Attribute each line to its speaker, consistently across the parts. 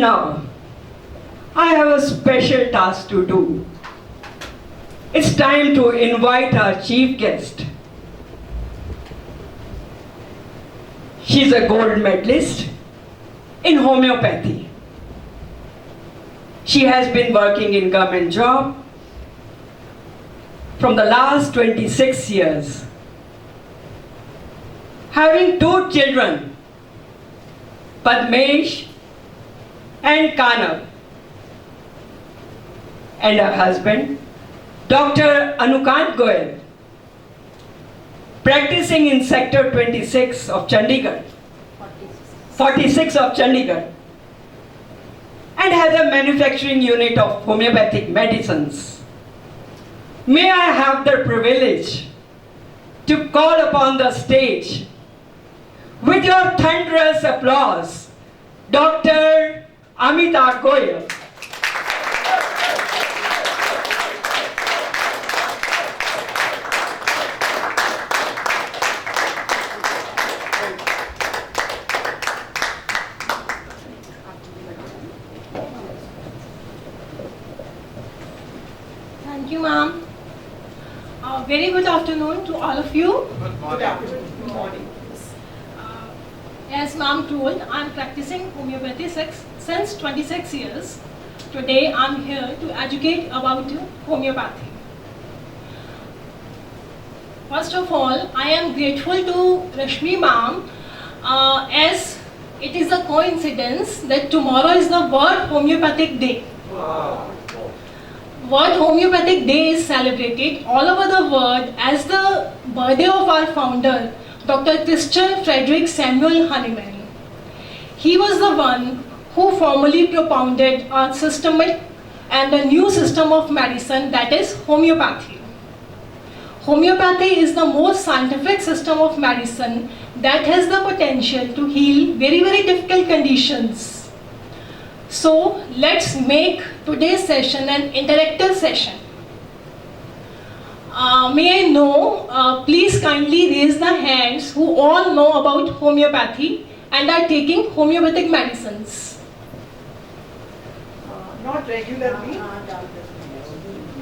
Speaker 1: now, I have a special task to do. It's time to invite our chief guest. She's a gold medalist in homeopathy. She has been working in government job from the last 26 years. Having 2 children, Padmesh and Kanav, and her husband, Dr. Anukant Goyal, practicing in Sector 26 of Chandigarh, 46 of Chandigarh, and has a manufacturing unit of homeopathic medicines. May I have the privilege to call upon the stage with your thunderous applause, Dr. Amita Goyal.
Speaker 2: Thank you, ma'am. Very good afternoon to all of you.
Speaker 3: Good morning.
Speaker 2: As ma'am told, I'm practicing homeopathy since 26 years. Today, I'm here to educate about homeopathy. First of all, I am grateful to Rashmi ma'am as it is a coincidence that tomorrow is the World Homeopathic Day.
Speaker 3: Wow.
Speaker 2: World Homeopathic Day is celebrated all over the world as the birthday of our founder, Dr. Christian Frederick Samuel Hahnemann. He was the one who formally propounded a systemic and a new system of medicine, that is homeopathy. Homeopathy is the most scientific system of medicine that has the potential to heal very, very difficult conditions. So let's make today's session an interactive session. May I know, please kindly raise the hands who all know about homeopathy and are taking homeopathic medicines.
Speaker 3: Not regularly.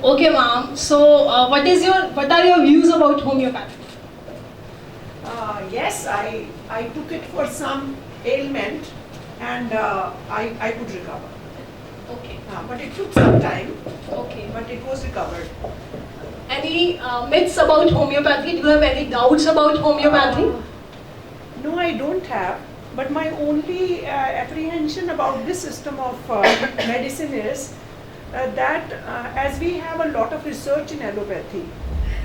Speaker 2: Okay, ma'am. So, what are your views about homeopathy?
Speaker 3: Yes, I took it for some ailment and I could recover.
Speaker 2: Okay.
Speaker 3: But it took some time,
Speaker 2: Okay.
Speaker 3: but it was recovered.
Speaker 2: Any myths about homeopathy? Do you have any doubts about homeopathy?
Speaker 3: No, I don't have. But my only apprehension about this system of medicine is that as we have a lot of research in allopathy,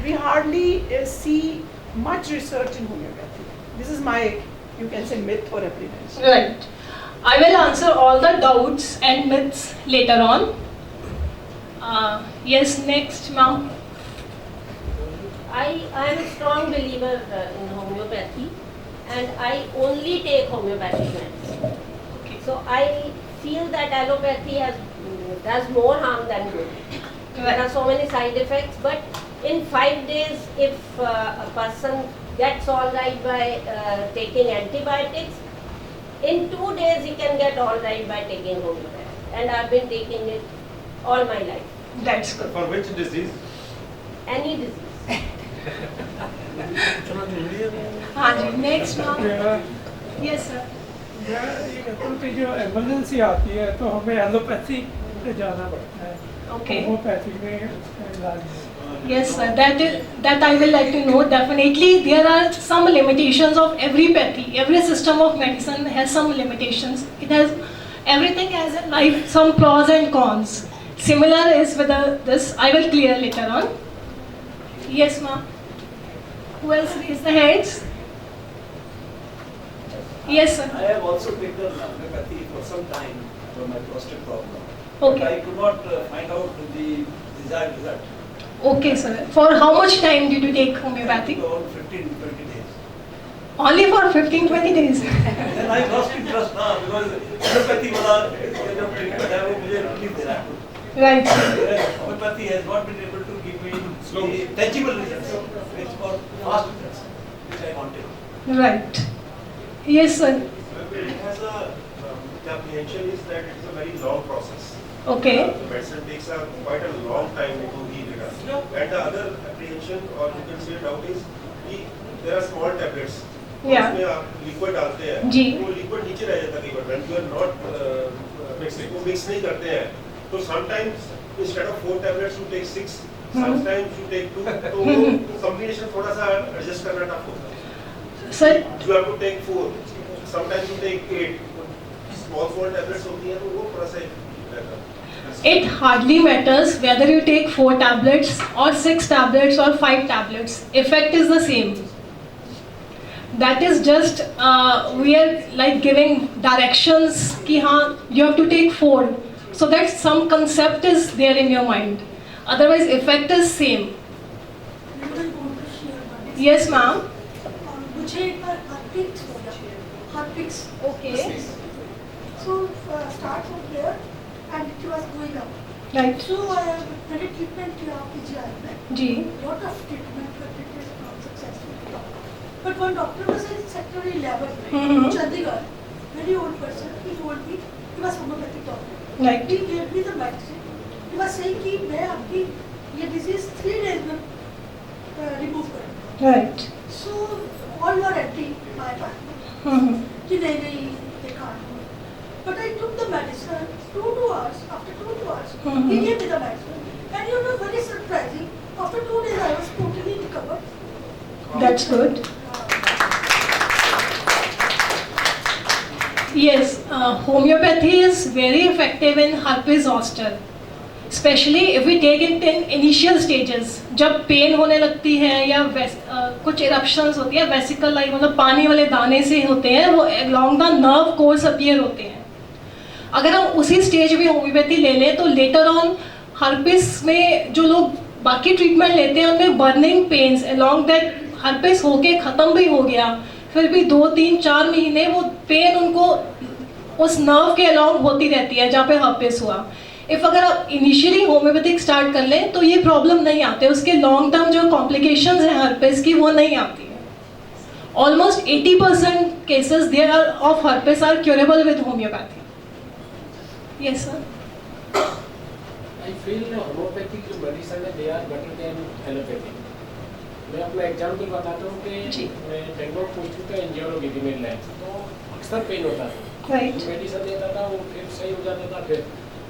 Speaker 3: we hardly see much research in homeopathy. This is my, you can say, myth or apprehension.
Speaker 2: Right. I will answer all the doubts and myths later on. Yes, next, ma'am.
Speaker 4: I am a strong believer in homeopathy, and I only take homeopathic medicine.
Speaker 2: Okay.
Speaker 4: So I feel that allopathy does more harm than good. There are so many side effects, but in 5 days, if a person gets all right by taking antibiotics, in 2 days he can get all right by taking homeopathy. And I've been taking it all my life.
Speaker 2: That's good.
Speaker 5: For which disease?
Speaker 4: Any disease.
Speaker 2: हाँ जी, next, ma'am. Yes, sir.
Speaker 6: ये कहता हूँ कि जो emergency आती है तो हमें एलोपैथी पे जाना पड़ता है,
Speaker 2: Okay.
Speaker 6: होम्योपैथी में इलाज नहीं।
Speaker 2: Yes, sir. That I will like to know. Definitely, there are some limitations of every pathy. Every system of medicine has some limitations. Everything has in life some pros and cons. Similar is with this. I will clear later on. Yes, ma'am. Who else raised the hands? Yes, sir.
Speaker 7: I have also taken homeopathy for some time for my prostate problem.
Speaker 2: Okay.
Speaker 7: But I could not find out the desired result.
Speaker 2: Okay, sir. For how much time did you take
Speaker 7: I
Speaker 2: homeopathy?
Speaker 7: took around 15-20 days.
Speaker 2: Only for 15-20 days.
Speaker 7: Then I lost interest now because homeopathy वाला जो treatment है वो मुझे relief दे रहा है.
Speaker 2: Right.
Speaker 7: Whereas homeopathy has not been able to give me the tangible results, which for fast results, which I wanted.
Speaker 2: Right. Yes, sir.
Speaker 5: It has a the apprehension is that it's a very long process.
Speaker 2: Okay.
Speaker 5: The medicine takes quite a long time to heal it up. And the other apprehension, or you can say doubt, is there are small tablets.
Speaker 2: Yeah.
Speaker 5: उसमें आप liquid डालते हैं,
Speaker 2: जी.
Speaker 5: वो liquid नीचे रह जाता है कई बार. When you are not mix नहीं करते हैं, तो sometimes instead of 4 tablets you take 6, sometimes you take 2. तो combination थोड़ा सा adjust करना tough होता है.
Speaker 2: Sir,
Speaker 5: You have to take 4, sometimes you take 8. small tablets होती हैं तो वो थोड़ा सा रहता है.
Speaker 2: it hardly matters whether you take 4 tablets or 6 tablets or 5 tablets. Effect is the same. That is just we are like giving directions कि हाँ you have to take 4, so that some concept is there in your mind. Otherwise effect is same. Yes ma'am.
Speaker 8: मुझे एक बार heart हो गया, heart
Speaker 2: Okay.
Speaker 8: So start from here and it was going up.
Speaker 2: Right.
Speaker 8: So मैंने treatment किया PGI में.
Speaker 2: जी.
Speaker 8: Lot of treatment, but it is not successful. But one doctor was in sector 11, Chandigarh, very old person. He told me he was homeopathic doctor.
Speaker 2: Right.
Speaker 8: He gave me the medicine. He was saying कि मैं आपकी ये disease 3 days में remove करूँगा.
Speaker 2: Right.
Speaker 8: So all were anti my partner. कि नहीं they can't. But I took the medicine 2 hours. After 2 hours, he gave me the medicine. And you know, very surprising. After 2 days, I was totally recovered.
Speaker 2: That's good. Yes, homeopathy is very effective in herpes zoster. Especially if we take it in initial stages. जब pen होने लगती है या कुछ eruptions होती है, vesicle like मतलब पानी वाले दाने से होते हैं, वो along the nerve course appear होते हैं. अगर हम उसी स्टेज में होम्योपैथी ले लें तो लेटर ऑन हर्पिस में जो लोग बाकी ट्रीटमेंट लेते हैं उनमें burning pains along that herpes होके ख़त्म भी हो गया, फिर भी 2, 3, 4 महीने वो पेन उनको उस नर्व के अलॉन्ग होती रहती है जहाँ पे हर्पिस हुआ. इफ़ अगर आप इनिशियली होम्योपैथिक स्टार्ट कर लें तो ये प्रॉब्लम नहीं आते, उसके लॉन्ग टर्म जो कॉम्प्लिकेशंस हैं हर्पिस की वो नहीं आती है. Almost 80% cases there are of herpes are curable with homeopathy. Yes sir.
Speaker 9: I feel homeopathic जो मेडिसिन है they are better than allopathic. मैं अपना एग्जाम्पल बताता हूँ कि मैं बेंगलोर पोस्ट का एंजियोलॉजी थी मेरी लाइफ, तो अक्सर पेन होता था.
Speaker 2: Right.
Speaker 9: मेडिसिन देता था वो फिर सही हो जाता था. फिर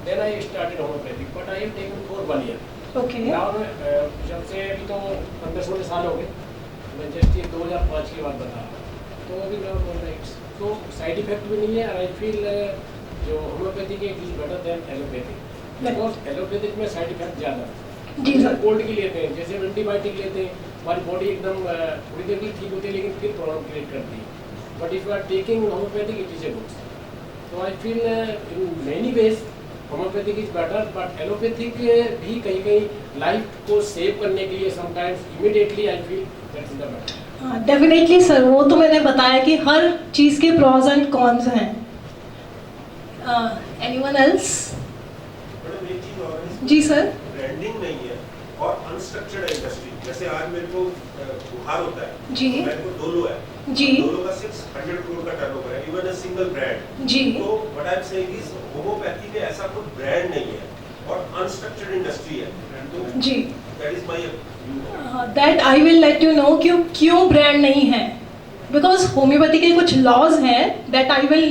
Speaker 9: then I started homeopathic, but I have taken for 1 year.
Speaker 2: Okay.
Speaker 9: Now जब से अभी तो 15-16 साल हो गए, मैं जस्ट ये 2005 की बात बता रहा हूँ, तो अभी मैं बोल रहा हूँ तो साइड इफेक्ट भी नहीं है. आई फील जो होम्योपैथिक है it is better than allopathic, because allopathic में साइड इफेक्ट ज़्यादा है.
Speaker 2: जी सर.
Speaker 9: कोल्ड की लेते हैं, जैसे एंटीबायोटिक लेते हैं, हमारी बॉडी एकदम थोड़ी देर की ठीक होती है लेकिन फिर प्रॉब्लम क्रिएट करती है. But if you are taking homeopathic it is a good. तो I feel in many ways homeopathic is better, but allopathic भी कहीं कहीं लाइफ को सेव करने के लिए sometimes immediately I feel that is the better.
Speaker 2: Definitely sir, वो तो मैंने बताया कि हर चीज़ के प्रॉज एंड कॉन्स हैं. Anyone else?
Speaker 5: मैडम एक चीज और है,
Speaker 2: जी सर.
Speaker 5: ब्रांडिंग नहीं है और अनस्ट्रक्चर्ड इंडस्ट्री. जैसे आज मेरे को बुखार होता है,
Speaker 2: जी.
Speaker 5: मेरे को डोलो है,
Speaker 2: जी.
Speaker 5: डोलो का 600 करोड़ का टर्नओवर है, इवन अ सिंगल ब्रांड.
Speaker 2: जी.
Speaker 5: तो what I am saying is homeopathy में ऐसा कोई ब्रांड नहीं है और अनस्ट्रक्चर्ड इंडस्ट्री है. तो
Speaker 2: जी.
Speaker 5: That is my view.
Speaker 2: That I will let you know क्यों ब्रांड नहीं है. बिकॉज होम्योपैथी के कुछ लॉज हैं that I will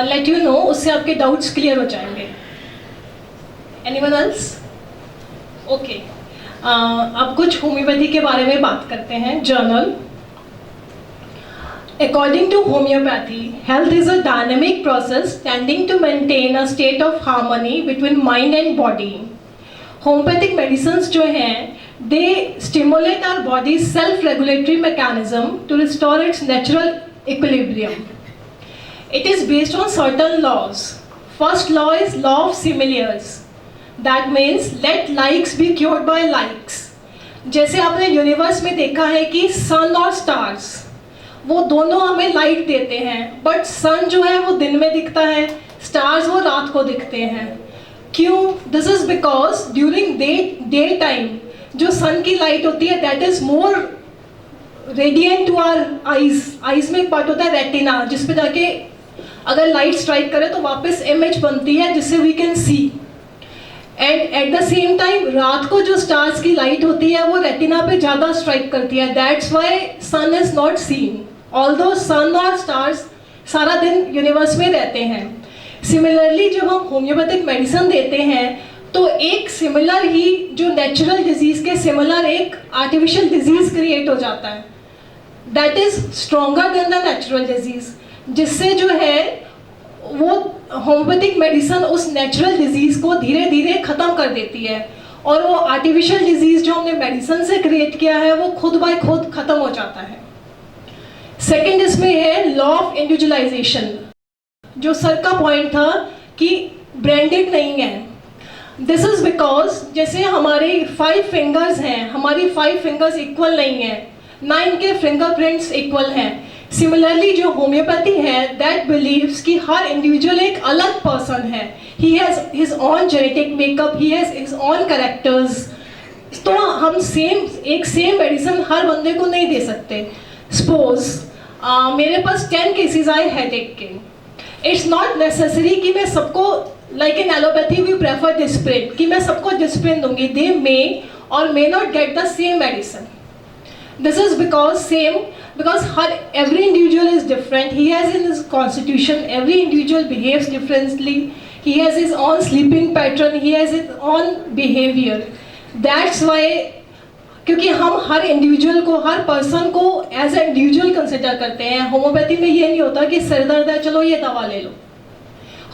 Speaker 2: let you know, उससे आपके डाउट्स क्लियर हो जाएंगे. Anyone else? ओके. अब कुछ होम्योपैथी के बारे में बात करते हैं. Journal. According to homeopathy, health is a dynamic process tending to maintain a state of harmony between mind and body. Homeopathic medicines जो हैं, they stimulate our body's self-regulatory mechanism to restore its natural equilibrium. It is based on certain laws. First law is law of similars. That means let likes be cured by likes. जैसे आपने universe में देखा है कि सन और stars वो दोनों हमें लाइट देते हैं, बट सन जो है वो दिन में दिखता है, स्टार्स वो रात को दिखते हैं. क्यों? This is because during day time जो सन की लाइट होती है that is more radiant to our eyes. Eyes में एक पार्ट होता है रेटिना जिस पे जाके अगर लाइट स्ट्राइक करे तो वापस इमेज बनती है जिससे we can see. And at the same time रात को जो स्टार्स की लाइट होती है वो रेटिना पे ज़्यादा स्ट्राइक करती है, that's why sun is not seen, although sun और स्टार्स सारा दिन यूनिवर्स में रहते हैं। सिमिलरली जब हम होम्योपैथिक मेडिसिन देते हैं तो एक सिमिलर ही जो नेचुरल डिजीज़ के सिमिलर एक आर्टिफिशियल डिजीज़ क्रिएट हो जाता है, that is stronger than the natural disease, जिससे जो है वो होम्योपैथिक मेडिसिन उस नेचुरल डिजीज़ को धीरे धीरे ख़त्म कर देती है और वो आर्टिफिशियल डिजीज़ जो हमने मेडिसिन से क्रिएट किया है वो खुद बाय खुद ख़त्म हो जाता है। सेकेंड इसमें है लॉ ऑफ इंडिविजुअलाइजेशन, जो सर का पॉइंट था कि ब्रांडेड नहीं है। दिस इज़ बिकॉज जैसे हमारे 5 फिंगर्स हैं, हमारी 5 फिंगर्स इक्वल नहीं है, ना इनके फिंगरप्रिंट्स इक्वल हैं। सिमिलरली जो होम्योपैथी है दैट बिलीव्स कि हर इंडिविजुअल एक अलग पर्सन है, he has his on genetic makeup, he has his on characters. तो हम एक सेम मेडिसिन हर बंदे को नहीं दे सकते। सपोज मेरे पास 10 केसेस आए हेडेक के, इट्स नॉट नेसेसरी कि मैं सबको like in allopathy we prefer Disprin कि मैं सबको डिस्प्रिन दूंगी, दे मे और may not get the same medicine. This is because every individual is different. He has in his constitution, every individual behaves differently. He has his own sleeping pattern. He has his own behavior. That's why, क्योंकि हम हर individual को, हर person को as a individual consider करते हैं। Homeopathy में ये नहीं होता कि सिर दर्द है चलो ये दवा ले लो।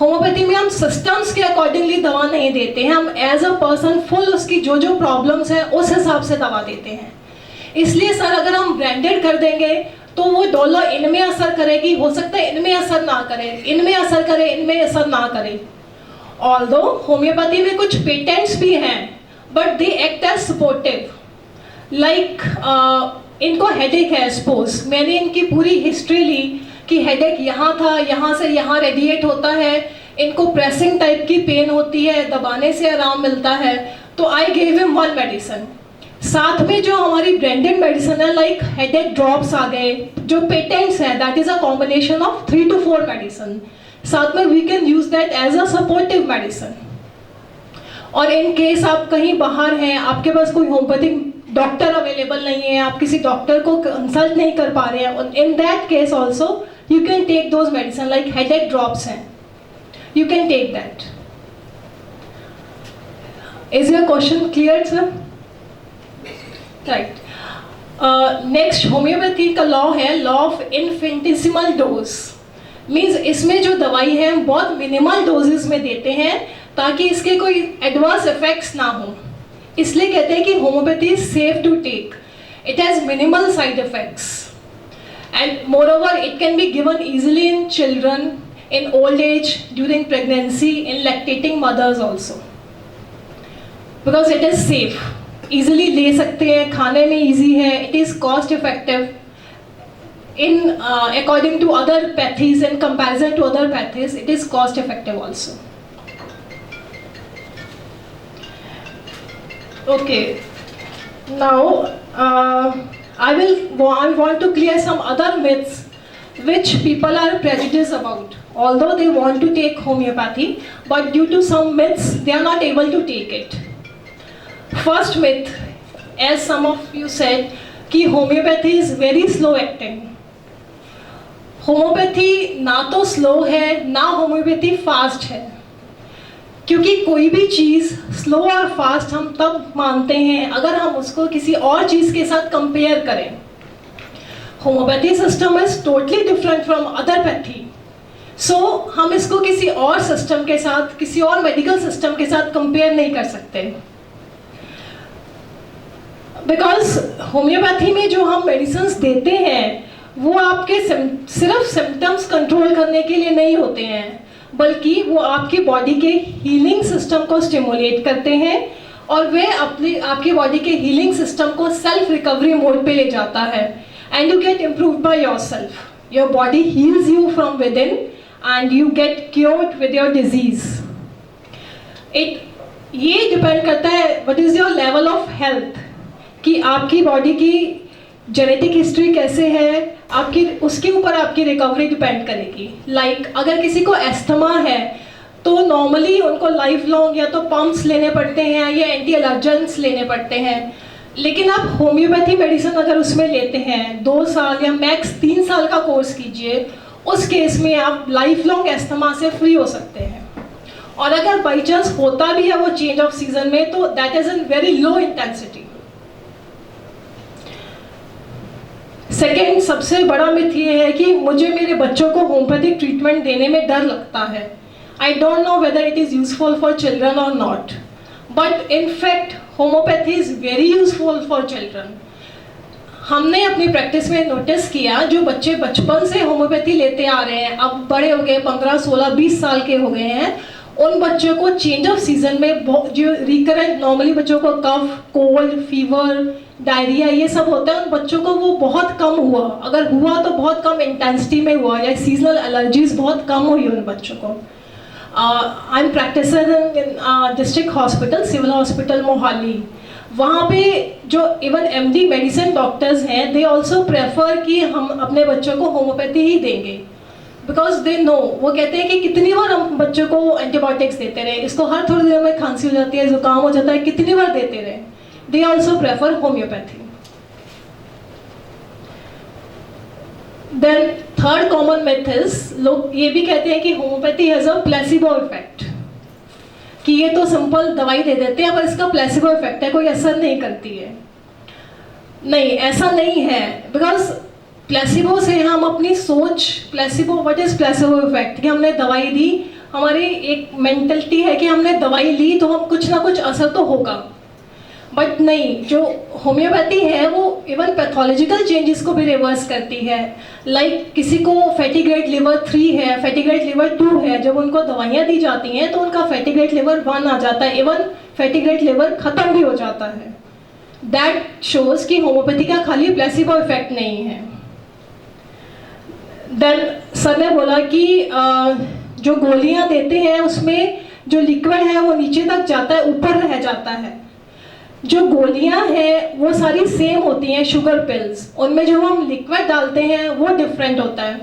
Speaker 2: होम्योपैथी में हम सिस्टम्स के अकॉर्डिंगली दवा नहीं देते हैं, हम एज अ पर्सन फुल उसकी जो जो प्रॉब्लम्स हैं उस हिसाब से दवा देते हैं। इसलिए सर अगर हम ब्रांडेड कर देंगे तो वो डॉलर इनमें असर करेगी, हो सकता है इनमें असर ना करे, इनमें असर करे, इनमें असर ना करे। ऑल्दो होम्योपैथी में कुछ पेटेंट्स भी हैं but they act as supportive. Like इनको हेडेक है, सपोज मैंने इनकी पूरी हिस्ट्री ली कि हेडेक यहाँ था, यहाँ से यहाँ रेडिएट होता है, इनको प्रेसिंग टाइप की पेन होती है, दबाने से आराम मिलता है, तो आई गेव हिम 1 मेडिसिन। साथ में जो हमारी ब्रांडेड मेडिसिन है लाइक हेडेक ड्रॉप्स आ गए, जो पेटेंट्स हैं that is a combination of 3 to 4 medicine, साथ में we can use that as a supportive medicine. और इन केस आप कहीं बाहर हैं, आपके पास कोई होम्योपैथिक डॉक्टर अवेलेबल नहीं है, आप किसी डॉक्टर को कंसल्ट नहीं कर पा रहे हैं, in that case also you can take those medicine like headache drops हैं, you can take that. Is your question clear sir? Right. Next homeopathy का लॉ है law of infinitesimal dose, means इसमें जो दवाई है हम बहुत मिनिमल डोजेस में देते हैं ताकि इसके कोई एडवर्स इफेक्ट्स ना हो। इसलिए कहते हैं कि homeopathy is safe to take, it has minimal side effects and moreover it can be given easily in children, in old age, during pregnancy, in lactating mothers also, because it is safe, easily ले सकते हैं, खाने में easy है, it is cost effective in according to other pathies, in comparison to other pathies it is cost effective also. Okay, now I want to clear some other myths which people are prejudiced about, although they want to take homeopathy, but due to some myths they are not able to take it. First myth, as some of you said, कि homeopathy is very slow acting. Homeopathy ना तो slow है ना homeopathy fast है, क्योंकि कोई भी चीज़ slow और फास्ट हम तब मानते हैं अगर हम उसको किसी और चीज़ के साथ कंपेयर करें। Homeopathy system is totally different from other pathy, so हम इसको किसी और सिस्टम के साथ, किसी और मेडिकल सिस्टम के साथ कंपेयर नहीं कर सकते, बिकॉज होम्योपैथी में जो हम मेडिसिन देते हैं वो आपके सिर्फ सिम्टम्स कंट्रोल करने के लिए नहीं होते हैं, बल्कि वो आपकी बॉडी के हीलिंग सिस्टम को स्टिमुलेट करते हैं और वे आपकी बॉडी के हीलिंग सिस्टम को सेल्फ रिकवरी मोड पे ले जाता है and you get improved by yourself, your body heels you from with in and you get cured with your disease. ये डिपेंड करता है what is your level of health, कि आपकी बॉडी की जेनेटिक हिस्ट्री कैसे है, आपकी उसके ऊपर आपकी रिकवरी डिपेंड करेगी। लाइक अगर किसी को एस्थमा है तो नॉर्मली उनको लाइफ लॉन्ग या तो पम्प्स लेने पड़ते हैं या एंटी एलर्जेंस लेने पड़ते हैं। लेकिन आप होम्योपैथी मेडिसिन अगर उसमें लेते हैं 2 साल या मैक्स 3 साल का कोर्स कीजिए, उस केस में आप लाइफ लॉन्ग एस्थमा से फ्री हो सकते हैं। और अगर बाई चांस होता भी है वो चेंज ऑफ सीजन में, तो that is in very low intensity. Second सबसे बड़ा मिथ ये है कि मुझे मेरे बच्चों को होम्योपैथिक ट्रीटमेंट देने में डर लगता है। I don't know whether it is useful for children और not, but in fact homeopathy is very useful for children. हमने अपनी प्रैक्टिस में नोटिस किया, जो बच्चे बचपन से होम्योपैथी लेते आ रहे हैं, अब बड़े हो गए, 15, 16, 20 साल के हो गए हैं, उन बच्चों को चेंज ऑफ सीजन में जो रिकरेंट नॉर्मली बच्चों को कफ, कोल्ड, फीवर, डायरिया ये सब होता है, उन बच्चों को वो बहुत कम हुआ। अगर हुआ तो बहुत कम इंटेंसिटी में हुआ, या सीजनल एलर्जीज बहुत कम हुई उन बच्चों को। I am practicer in district hospital, civil hospital Mohali. वहाँ पे जो इवन MD मेडिसिन डॉक्टर्स हैं, दे ऑल्सो प्रेफर कि हम अपने बच्चों को होम्योपैथी ही देंगे, बिकॉज दे नो, वो कहते हैं कि कितनी बार हम बच्चों को एंटीबायोटिक्स देते रहे, इसको हर थोड़ी देर में खांसी हो जाती है, जुकाम हो जाता है, कितनी बार देते रहे। They also prefer homeopathy. Then third common myth is, लोग ये भी कहते हैं कि homeopathy has a placebo effect, कि ये तो सिंपल दवाई दे देते हैं पर इसका प्लेसिबो इफेक्ट है, कोई असर नहीं करती है। नहीं, ऐसा नहीं है, बिकॉज प्लेसिबो से हम अपनी सोच, placebo, what is placebo effect, कि हमने दवाई दी, हमारी एक मेंटलिटी है कि हमने दवाई ली तो हम कुछ ना कुछ असर तो होगा, बट नहीं, जो होम्योपैथी है वो इवन पैथोलॉजिकल चेंजेस को भी रिवर्स करती है। लाइक किसी को फैटी ग्रेड लिवर 3 है, फैटी ग्रेड लिवर 2 है, जब उनको दवाइयाँ दी जाती हैं तो उनका फैटी ग्रेड लिवर 1 आ जाता है, इवन फैटी ग्रेड लिवर खत्म भी हो जाता है। दैट शोज कि होम्योपैथी का खाली प्लेसिबो इफेक्ट नहीं है। देन सर ने बोला कि जो गोलियां देते हैं उसमें जो लिक्विड है वो नीचे तक जाता है, ऊपर रह जाता है। जो गोलियां हैं वो सारी सेम होती हैं, शुगर पिल्स, उनमें जो हम लिक्विड डालते हैं वो डिफरेंट होता है।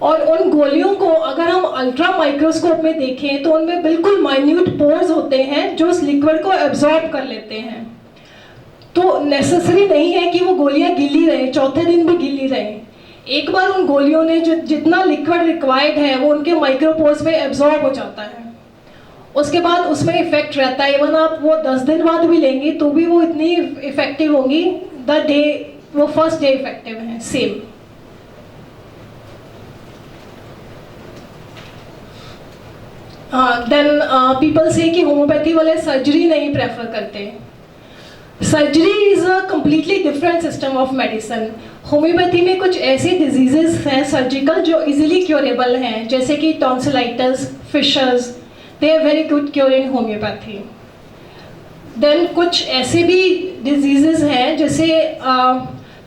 Speaker 2: और उन गोलियों को अगर हम अल्ट्रा माइक्रोस्कोप में देखें तो उनमें बिल्कुल माइन्यूट पोर्स होते हैं जो उस लिक्विड को एब्जॉर्ब कर लेते हैं। तो नेसेसरी नहीं है कि वो गोलियां गिली रहें, चौथे दिन भी गिली रहें। एक बार उन गोलियों ने जो जितना लिक्विड रिक्वायर्ड है वो उनके माइक्रोपोर्स में एब्जॉर्ब हो जाता है, उसके बाद उसमें इफेक्ट रहता है। इवन आप वो 10 दिन बाद भी लेंगी तो भी वो इतनी इफेक्टिव होंगी द डे वो फर्स्ट डे इफेक्टिव है, सेम। देन पीपल से कि होम्योपैथी वाले सर्जरी नहीं प्रेफर करते। Surgery is a completely different system of medicine. Homeopathy में कुछ ऐसे डिजीजेस हैं सर्जिकल जो इजीली क्योरेबल हैं, जैसे कि tonsillitis, fissures, they are very good cure in homeopathy. Then कुछ ऐसे भी डिजीजेस हैं जैसे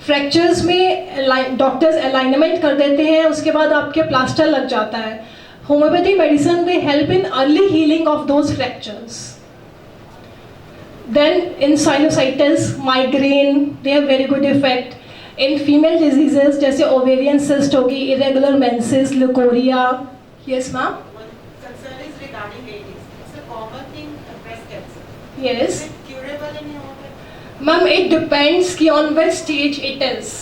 Speaker 2: फ्रैक्चर्स में डॉक्टर्स अलाइनमेंट कर देते हैं, उसके बाद आपके प्लास्टर लग जाता है। Homeopathy medicine they help in early healing of those fractures. Then in sinusitis, migraine, they have very good effect. In female diseases जैसे ovarian cyst होगी, irregular menses, leukorrhea. Yes, ma'am.
Speaker 10: One concern is regarding ladies. It's a common thing, breast cancer.
Speaker 2: Yes.
Speaker 10: Is it curable in homeopathy?
Speaker 2: Ma'am, it depends कि on which stage it is.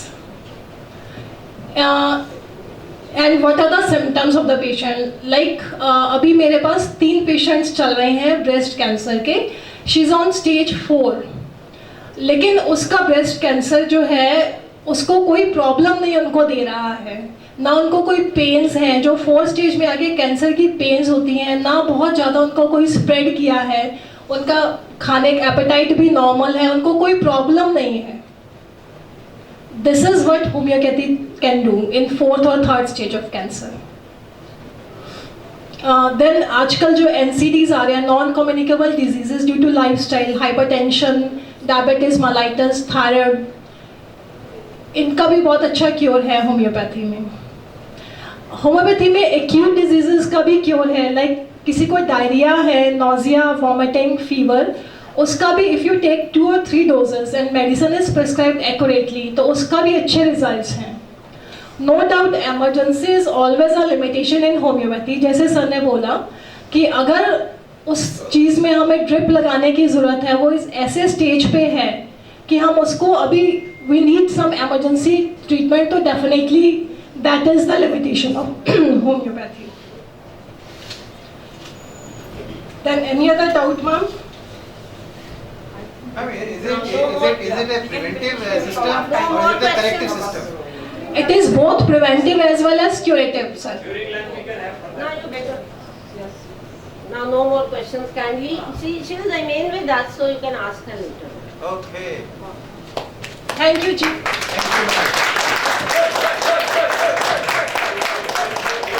Speaker 2: And what are the symptoms of the patient? Like अभी मेरे पास 3 patients चल रहे हैं breast cancer के. She is on stage 4, लेकिन उसका breast cancer जो है उसको कोई प्रॉब्लम नहीं उनको दे रहा है, ना उनको कोई पेन्स हैं। जो 4 स्टेज में आगे कैंसर की पेन्स होती हैं, ना बहुत ज़्यादा उनको कोई स्प्रेड किया है, उनका खाने का एपेटाइट भी नॉर्मल है, उनको कोई प्रॉब्लम नहीं है। This is what homeopathy can do in 4th और 3rd stage of cancer. Then आजकल जो NCDs आ रहे हैं, non communicable diseases due to lifestyle, hypertension, diabetes, myelitis, thyroid, इनका भी बहुत अच्छा क्योर है होम्योपैथी में। होम्योपैथी में एक्यूट डिजीजेस का भी क्योर है, लाइक किसी को डायरिया है, नोजिया, वॉमिटिंग, फीवर, उसका भी if you take 2 or 3 doses and medicine is prescribed accurately तो उसका भी अच्छे रिजल्ट्स हैं। No doubt emergency is always a limitation in homeopathy. जैसे सर ने बोला कि अगर उस चीज़ में हमें ड्रिप लगाने की ज़रूरत है, वो इस ऐसे स्टेज पे है कि हम उसको अभी we need some emergency treatment, तो definitely that is the limitation of homeopathy. Then any other doubt ma'am?
Speaker 11: I mean, is it a preventive system or is it a corrective system?
Speaker 2: It is both preventive as well as curative, sir.
Speaker 4: Now you better. Yes. Now no more questions. Kindly, she will remain with us, so you can ask her later.
Speaker 11: Okay.
Speaker 2: Thank you, Chief.
Speaker 11: Thank you very much.